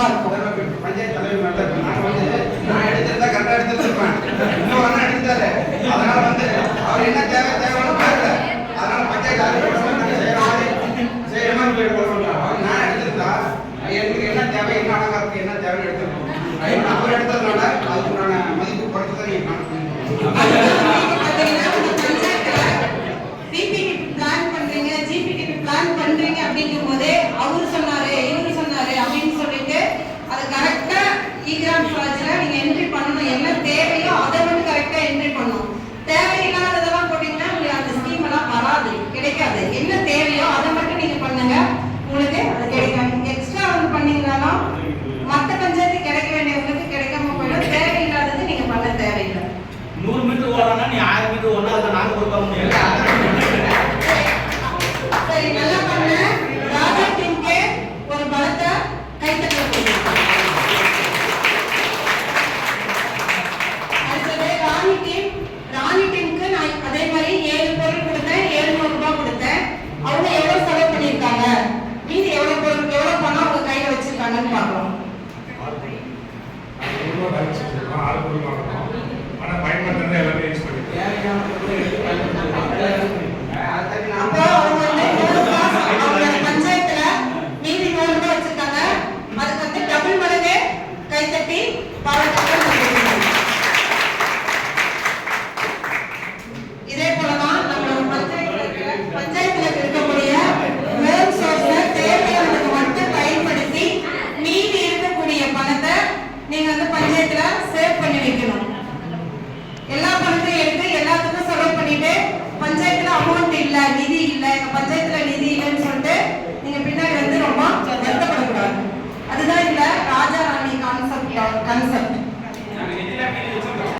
நல்லா இருக்கும். பஞ்சாயத்து தலைவர் நான் எடுத்திருந்தா கரெக்டா எடுத்துருப்பேன். இன்னொரு அண்ணா எடுத்தாரு. அதனால அவர் என்ன தேவையான பாருங்க. அதனால பஞ்சாயத்து செய்யற மாதிரி நான் எடுத்திருந்தா எனக்கு என்ன தேவை, என்ன அழகாருக்கு என்ன தேவைன்னு எடுத்துருக்கோம். அவர் எடுத்ததுனால அதுக்குண்டான மதிப்பு குறைத்து தான் நீங்க பண்றீங்க அப்படிங்கும் போதே அவரு சொன்னாரு இவரு சொன்னாரு அப்படின்னு சொல்லிட்டு அது கரெக்டா இகிராம் ஸ்வராஜ்ல நீங்க என்ட்ரி பண்ணணும். என்ன தேவையோ அதை மட்டும் கரெக்டா என்ட்ரி பண்ணணும். தேவையில்லாததெல்லாம் போட்டீங்கன்னா உங்களுக்கு அந்த ஸ்கீம் எல்லாம் வராது, கிடைக்காது. என்ன தேவையோ அதை மட்டும் நீங்க பண்ணுங்க, உங்களுக்கு அது கிடைக்கும். எக்ஸ்ட்ரா பண்ணீங்கன்னாலும் மற்ற பஞ்சாயத்து கிடைக்க வேண்டியவங்களுக்கு கிடைக்காம போயிடும். தேவையில்லாதது நீங்க பண்ண தேவையில்லை. 100 மீட்டர் ஓடனா நீ 1000 மீட்டர் ஓடனா அதை நாங்க கொடுக்க முடியாது. சரி, நல்லா பண்ண. ராஜா டீமுக்கு ஒரு பலத்தை கைத்தட்ட போடுங்க. அடுத்தது ராணி டீமுக்கு நான் அதே மாதிரி 7 பொருள் கொடுத்தேன், 700 ரூபாய் கொடுத்தேன். அவங்க எவ்வளவு செலவு பண்ணியிருக்காங்க, மீதி எவ்வளவு பொருள் எவ்வளவு பணம் அவங்க கையில வச்சிருக்காங்கன்னு பார்க்கலாம்.